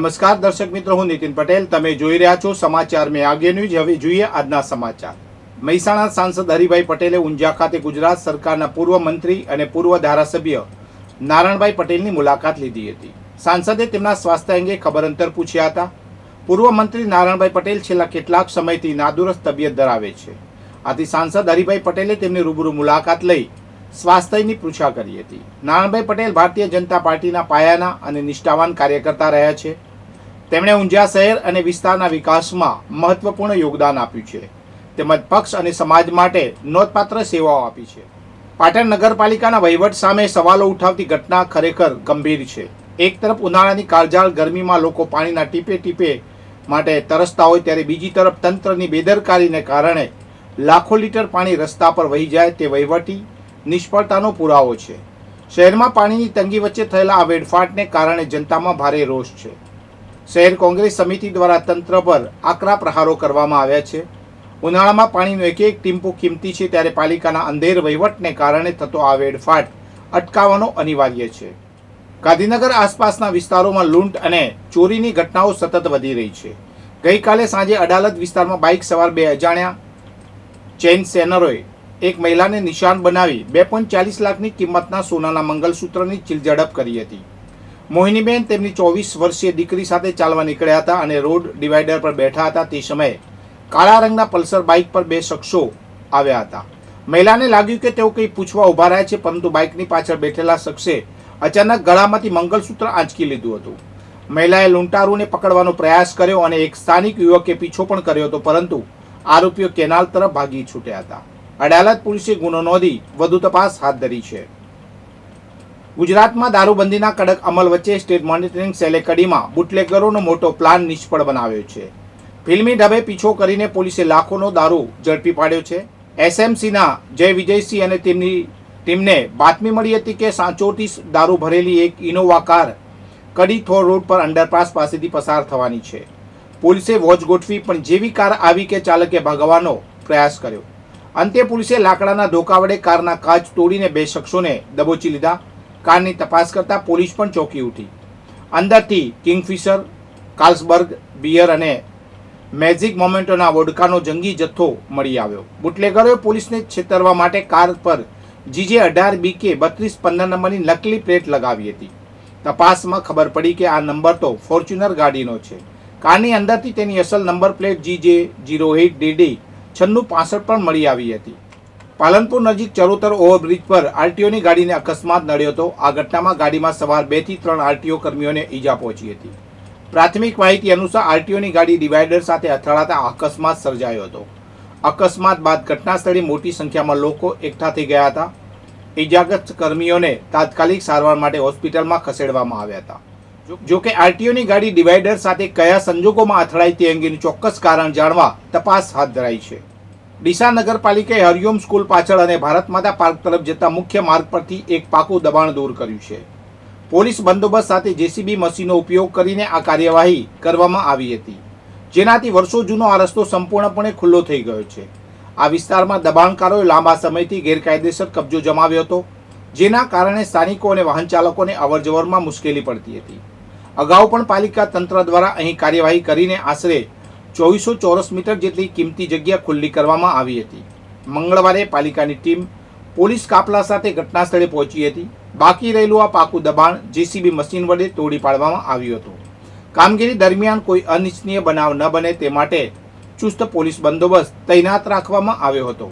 નમસ્કાર દર્શક મિત્રો, હું નીતિન પટેલ. તમે જોઈ રહ્યા છો સમાચાર મેં આગે ન્યૂઝ. હવે જોઈએ આજના સમાચાર. મહેસાણા સાંસદ હરિભાઈ પટેલે ઊંઝા ખાતે ગુજરાત સરકારના પૂર્વ મંત્રી અને પૂર્વ ધારાસભ્ય નારણભાઈ પટેલની મુલાકાત લીધી હતી. સાંસદે તેમના સ્વાસ્થ્ય અંગે ખબર અંતર પૂછ્યા હતા. પૂર્વ મંત્રી નારણભાઈ પટેલ છેલ્લા કેટલાક સમયથી નાદુરસ્ત તબિયત ધરાવે છે. આથી સાંસદ હરિભાઈ પટેલે તેમની રૂબરૂ મુલાકાત લઈ સ્વાસ્થ્યની પૃચ્છા કરી હતી. નારણભાઈ પટેલ ભારતીય જનતા પાર્ટીના પાયાના અને નિષ્ઠાવાન કાર્યકર્તા રહ્યા છે. તેમણે ઊંઝા શહેર અને વિસ્તારના વિકાસમાં મહત્વપૂર્ણ યોગદાન આપ્યું છે તેમજ પક્ષ અને સમાજ માટે નોંધપાત્ર સેવાઓ આપી છે. પાટણ નગરપાલિકાના વહીવટ સામે સવાલો ઉઠાવતી ઘટના ખરેખર ગંભીર છે. એક તરફ ઉનાળાની કાળઝાળ ગરમીમાં લોકો પાણીના ટીપે ટીપે માટે તરસતા હોય, ત્યારે બીજી તરફ તંત્રની બેદરકારીને કારણે લાખો લીટર પાણી રસ્તા પર વહી જાય તે વહીવટી નિષ્ફળતાનો પુરાવો છે. શહેરમાં પાણીની તંગી વચ્ચે થયેલા આ વેડફાટને કારણે જનતામાં ભારે રોષ છે. શહેર કોંગ્રેસ સમિતિ દ્વારા તંત્ર પર આકરા પ્રહારો કરવામાં આવ્યા છે. ઉનાળામાં પાણીનો એક એક ટીમ્પુ કિંમતી છે, ત્યારે પાલિકાના અંધેર વહીવટને કારણે થતો આ વેડફાટ અટકાવવાનો અનિવાર્ય છે. ગાંધીનગર આસપાસના વિસ્તારોમાં લૂંટ અને ચોરીની ઘટનાઓ સતત વધી રહી છે. ગઈકાલે સાંજે અડાલત વિસ્તારમાં બાઇક સવાર બે અજાણ્યા ચેઇન સેનરોએ એક મહિલાને નિશાન બનાવી 2.40 લાખની કિંમતના સોનાના મંગલસૂત્રની ચીલઝડપ કરી હતી. મોહિનીબેન તેમની 24 વર્ષીય દીકરી સાથે ચાલવા નીકળ્યા હતા અને રોડ ડિવાઈડર પર બેઠા હતા. તે સમયે કાળા રંગના પલ્સર બાઇક પર બે શખ્સો આવ્યા હતા. મહિલાને લાગ્યું કે તેઓ કંઈ પૂછવા ઊભા રહ્યા છે, પરંતુ બાઇકની પાછળ બેઠેલા શખ્સે અચાનક ગળામાંથી મંગલસૂત્ર આંચકી લીધું હતું. મહિલાએ લૂંટારૂને પકડવાનો પ્રયાસ કર્યો અને એક સ્થાનિક યુવકે પીછો પણ કર્યો હતો, પરંતુ આરોપીઓ કેનાલ તરફ ભાગી છૂટ્યા હતા. અડાલત પોલીસે ગુનો નોંધી વધુ તપાસ હાથ ધરી છે. ગુજરાતમાં દારૂબંધીના કડક અમલ વચ્ચે સ્ટેટ મોનિટરિંગ સેલે કડીમાં બુટલેગરોનો મોટો પ્લાન નિષ્ફળ બનાવ્યો છે. ફિલ્મી ઢબે પીછો કરીને પોલીસે લાખોનો દારૂ ઝડપી પાડ્યો છે. એસએમસીના જય વિજયસિંહ અને તેમની ટીમને બાતમી મળી હતી કે 34 દારૂ ભરેલી એક ઇનોવા કાર કડી થોર રોડ પર અંડરપાસ પાસેથી પસાર થવાની છે. પોલીસે વોચ ગોઠવી, પણ જેવી કાર આવી કે ચાલકે ભાગવાનો પ્રયાસ કર્યો. અંતે પોલીસે લાકડાના ધોકા વડે કારના કાચ તોડીને બે શખ્સોને દબોચી લીધા. કારની તપાસ કરતા પોલીસ પણ ચોંકી ઉઠી. અંદરથી કિંગફિશર, કાર્લ્સબર્ગ બિયર અને મેજિક મોમેન્ટોના વોડકાનો જંગી જથ્થો મળી આવ્યો. બુટલેગરોએ પોલીસને છેતરવા માટે કાર પર GJ18BK 3215 નંબરની નકલી પ્લેટ લગાવી હતી. તપાસમાં ખબર પડી કે આ નંબર તો ફોર્ચ્યુનર ગાડીનો છે. કારની અંદરથી તેની અસલ નંબર પ્લેટ GJ08DD 9665 પણ મળી આવી હતી. પાલનપુર નજીક ચરોતર ઓવરબ્રિજ પર આરટીઓની ગાડીને અકસ્માત નડ્યો હતો. આ ઘટનામાં ગાડીમાં સવાર 2 થી 3 આરટીઓ કર્મીઓને ઈજા પહોંચી હતી. પ્રાથમિક માહિતી અનુસાર આરટીઓની ગાડી ડિવાઈડર સાથે અથડાતા અકસ્માત સર્જાયો હતો. અકસ્માત બાદ ઘટના સ્થળે મોટી સંખ્યામાં લોકો એકઠા થઈ ગયા હતા. ઈજાગ્રસ્ત કર્મીઓને તાત્કાલિક સારવાર માટે હોસ્પિટલમાં ખસેડવામાં આવ્યા હતા. જોકે આરટીઓની ગાડી ડિવાઈડર સાથે કયા સંજોગોમાં અથડાઈ તે અંગેનું ચોક્કસ કારણ જાણવા તપાસ હાથ ધરાઈ છે. ડીસા નગરપાલિકાએ હરિઓમ સ્કૂલ પાછળ અને ભારત માતા પાર્ક તરફ જતા મુખ્ય માર્ગ પરથી એક પાકું દબાણ દૂર કર્યું છે. પોલીસ બંદોબસ્ત સાથે જેસીબી મશીનનો ઉપયોગ કરીને આ કાર્યવાહી કરવામાં આવી હતી, જેનાથી વર્ષો જૂનો આ રસ્તો સંપૂર્ણપણે ખુલ્લો થઈ ગયો છે. આ વિસ્તારમાં દબાણકારોએ લાંબા સમયથી ગેરકાયદેસર કબજો જમાવ્યો હતો, જેના કારણે સ્થાનિકો અને વાહન ચાલકોને અવરજવરમાં મુશ્કેલી પડતી હતી. અગાઉ પણ પાલિકા તંત્ર દ્વારા અહીં કાર્યવાહી કરીને આશરે 2400 ચોરસ મીટર જેટલી કિંમતી જગ્યા ખુલ્લી કરવામાં આવી હતી. મંગળવારે પાલિકાની ટીમ પોલીસ કાફલા સાથે ઘટના સ્થળે પહોંચી હતી. બાકી રહેલું આ પાકું દબાણ જેસીબી મશીન વડે તોડી પાડવામાં આવ્યું હતું. કામગીરી દરમિયાન કોઈ અનિચ્છનીય બનાવ ન બને તે માટે ચુસ્ત પોલીસ બંદોબસ્ત તૈનાત રાખવામાં આવ્યો હતો.